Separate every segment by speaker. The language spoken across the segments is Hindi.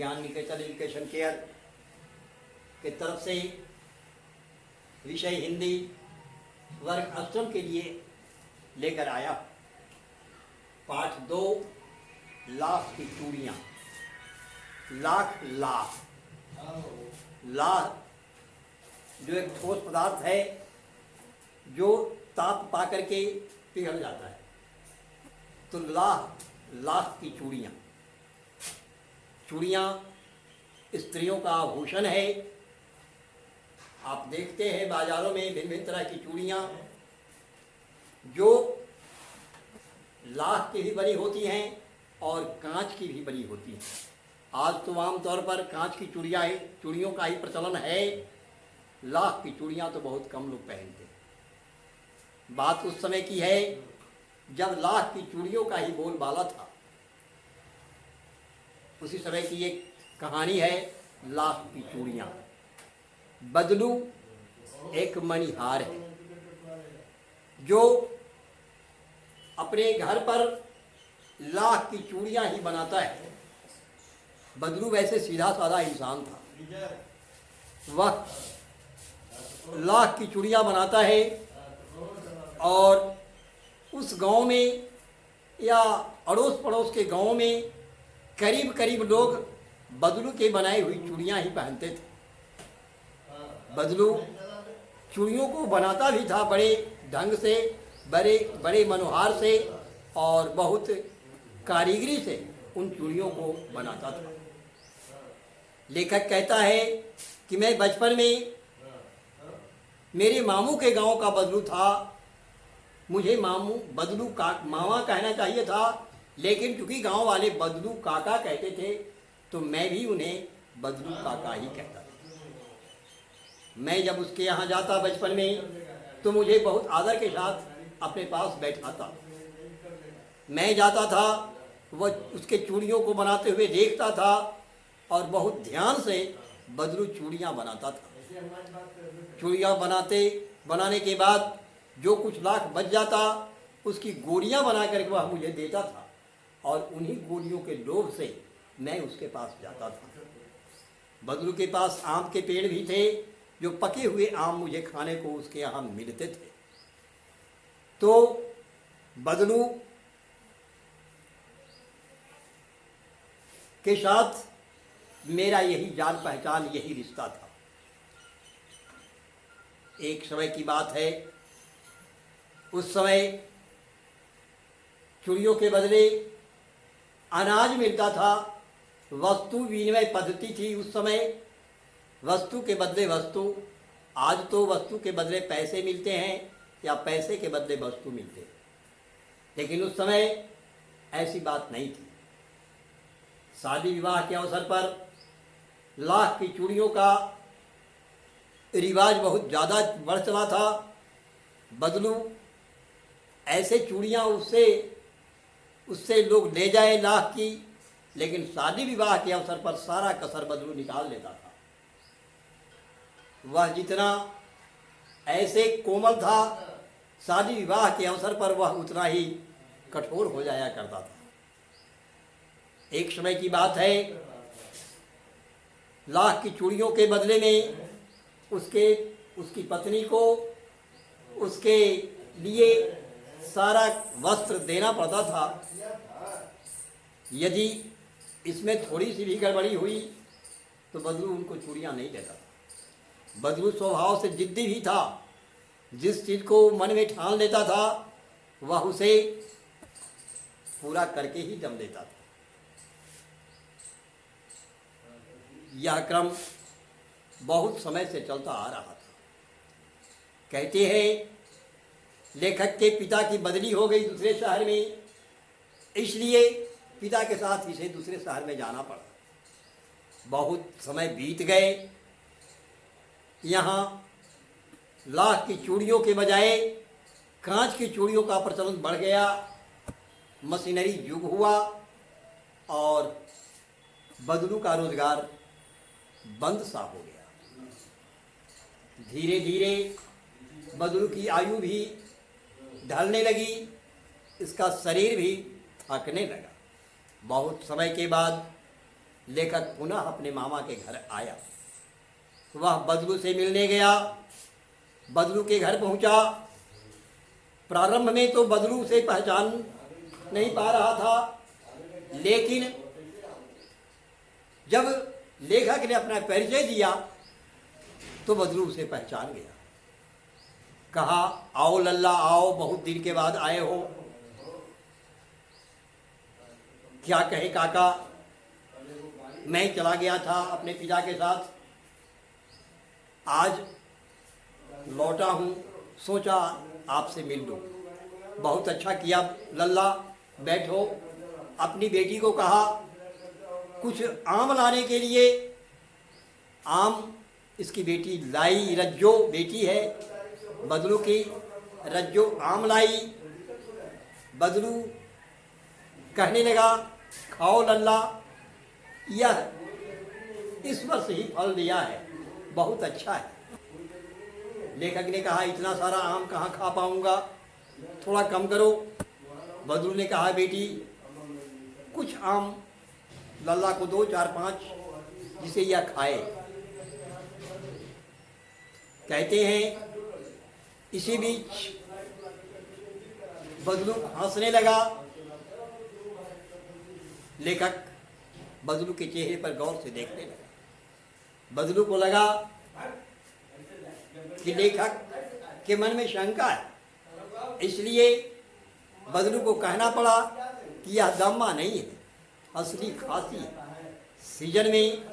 Speaker 1: ज्ञान निकेतन एजुकेशन केयर के तरफ से विषय हिंदी वर्ग अष्टम के लिए लेकर आया पाठ 2 लाख की चूड़ियाँ। लाख लाख जो एक ठोस पदार्थ है जो ताप पा करके पिघल जाता है, तो लाख की चूड़ियाँ। चूड़ियाँ स्त्रियों का आभूषण है। आप देखते हैं बाजारों में भिन्न भिन्न तरह की चूड़ियाँ जो लाख की भी बनी होती हैं और कांच की भी बनी होती हैं। आज तो आमतौर पर कांच की चूड़ियों का ही प्रचलन है। लाख की चूड़ियाँ तो बहुत कम लोग पहनते हैं। बात उस समय की है जब लाख की चूड़ियों का ही बोलबाला था। उसी समय की एक कहानी है, लाख की चूड़ियाँ। बदलू एक मणिहार है जो अपने घर पर लाख की चूड़ियाँ ही बनाता है। बदलू वैसे सीधा साधा इंसान था, वह लाख की चूड़ियाँ बनाता है और उस गांव में या अड़ोस पड़ोस के गांव में करीब करीब लोग बदलू के बनाई हुई चूड़ियाँ ही पहनते थे। बदलू चूड़ियों को बनाता भी था बड़े ढंग से, बड़े मनोहार से और बहुत कारीगरी से उन चूड़ियों को बनाता था। लेखक कहता है कि मैं बचपन में मेरे मामू के गांव का बदलू था। मुझे बदलू मामा कहना चाहिए था, लेकिन चूंकि गांव वाले बदलू काका कहते थे तो मैं भी उन्हें बदलू काका ही कहता था। मैं जब उसके यहाँ जाता बचपन में तो मुझे बहुत आदर के साथ अपने पास बैठाता। मैं जाता था, वह उसके चूड़ियों को बनाते हुए देखता था और बहुत ध्यान से बदलू चूड़ियाँ बनाता था। चूड़ियाँ बनाने के बाद जो कुछ लाख बच जाता उसकी गोलियाँ बना करके वह मुझे देता था और उन्हीं गोलियों के लोभ से मैं उसके पास जाता था। बदलू के पास आम के पेड़ भी थे, जो पके हुए आम मुझे खाने को उसके यहाँ मिलते थे। तो बदलू के साथ मेरा यही जान पहचान, यही रिश्ता था। एक समय की बात है, उस समय चूड़ियों के बदले अनाज मिलता था। वस्तु विनिमय पद्धति थी उस समय, वस्तु के बदले वस्तु। आज तो वस्तु के बदले पैसे मिलते हैं या पैसे के बदले वस्तु मिलते हैं, लेकिन उस समय ऐसी बात नहीं थी। शादी विवाह के अवसर पर लाख की चूड़ियों का रिवाज बहुत ज़्यादा बढ़ चला था। बदलू ऐसे चूड़ियाँ उससे लोग ले जाए लाख की, लेकिन शादी विवाह के अवसर पर सारा कसर बदलू निकाल लेता था। वह जितना ऐसे कोमल था, शादी विवाह के अवसर पर वह उतना ही कठोर हो जाया करता था। एक समय की बात है, लाख की चूड़ियों के बदले में उसकी पत्नी को उसके लिए सारा वस्त्र देना पड़ता था। यदि इसमें थोड़ी सी भी गड़बड़ी हुई तो बदलू उनको चूड़ियाँ नहीं देता था। बदलू स्वभाव से जिद्दी भी था। जिस चीज़ को मन में ठान लेता था वह उसे पूरा करके ही दम देता था। यह क्रम बहुत समय से चलता आ रहा था। कहते हैं लेखक के पिता की बदली हो गई दूसरे शहर में, इसलिए पिता के साथ इसे दूसरे शहर में जाना पड़ा। बहुत समय बीत गए। यहाँ लाख की चूड़ियों के बजाय कांच की चूड़ियों का प्रचलन बढ़ गया। मशीनरी युग हुआ और बदलू का रोजगार बंद सा हो गया। धीरे धीरे बदलू की आयु भी ढलने लगी, इसका शरीर भी थकने लगा। बहुत समय के बाद लेखक पुनः अपने मामा के घर आया। वह बदलू से मिलने गया, बदलू के घर पहुंचा। प्रारंभ में तो बदलू से पहचान नहीं पा रहा था, लेकिन जब लेखक ने अपना परिचय दिया तो बदलू उसे पहचान गया। कहा, आओ लल्ला आओ, बहुत दिन के बाद आए हो। क्या कहे काका, मैं चला गया था अपने पिता के साथ, आज लौटा हूँ, सोचा आपसे मिल लूँ। बहुत अच्छा किया लल्ला, बैठो। अपनी बेटी को कहा कुछ आम लाने के लिए। आम इसकी बेटी लाई, रज्जो बेटी है बदलू की, रज्जो आम लाई। बदलू कहने लगा, खाओ लल्ला, यह इस वर्ष ही फल दिया है, बहुत अच्छा है। लेखक ने कहा, इतना सारा आम कहाँ खा पाऊंगा, थोड़ा कम करो। बदलू ने कहा, बेटी कुछ आम लल्ला को दो, 4-5, जिसे यह खाए। कहते हैं इसी बीच बदलू हंसने लगा। लेखक बदलू के चेहरे पर गौर से देखने लगा। बदलू को लगा कि लेखक के मन में शंका है, इसलिए बदलू को कहना पड़ा कि यह दम्मा नहीं है, असली खांसी है। सीजन में,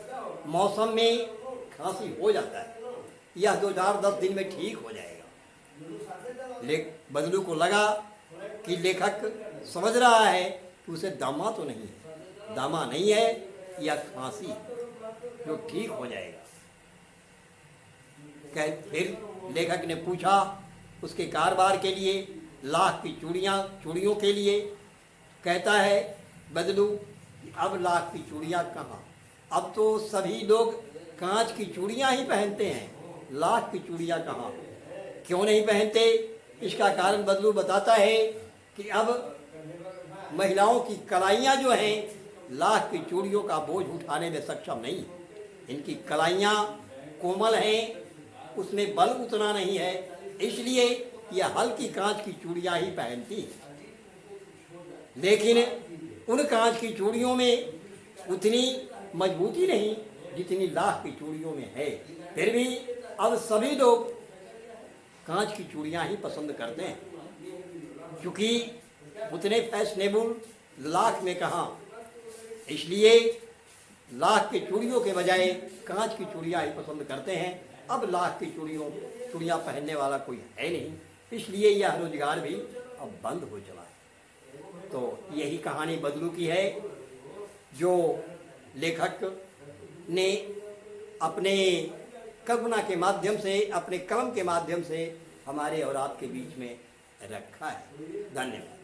Speaker 1: मौसम में खांसी हो जाता है, यह 2-4-10 दिन में ठीक हो जाएगा। बदलू को लगा कि लेखक समझ रहा है कि उसे दमा तो नहीं है, दमा नहीं है, यह खांसी जो ठीक हो जाएगा। फिर लेखक ने पूछा उसके कारोबार के लिए, लाख की चूड़ियों के लिए। कहता है बदलू, अब लाख की चूड़ियाँ कहाँ, अब तो सभी लोग कांच की चूड़ियाँ ही पहनते हैं, लाख की चूड़ियाँ कहाँ, क्यों नहीं पहनते? इसका कारण बदलू बताता है कि अब महिलाओं की कलाइयाँ जो हैं, लाख की चूड़ियों का बोझ उठाने में सक्षम नहीं। इनकी कलाइयाँ कोमल हैं, उसमें बल उतना नहीं है, इसलिए यह हल्की कांच की चूड़ियाँ ही पहनती हैं। लेकिन उन कांच की चूड़ियों में उतनी मजबूती नहीं जितनी लाख की चूड़ियों में है। फिर भी अब सभी लोग कांच की चूड़ियाँ ही पसंद करते हैं, क्योंकि उतने फैशनेबल लाख में कहाँ, इसलिए लाख की चूड़ियों के बजाय कांच की चूड़ियाँ ही पसंद करते हैं। अब लाख की चूड़ियाँ पहनने वाला कोई है नहीं, इसलिए यह रोजगार भी अब बंद हो चला है। तो यही कहानी बदलू की है, जो लेखक ने अपने कल्पना के माध्यम से, अपने कलम के माध्यम से हमारे और आपके बीच में रखा है। धन्यवाद।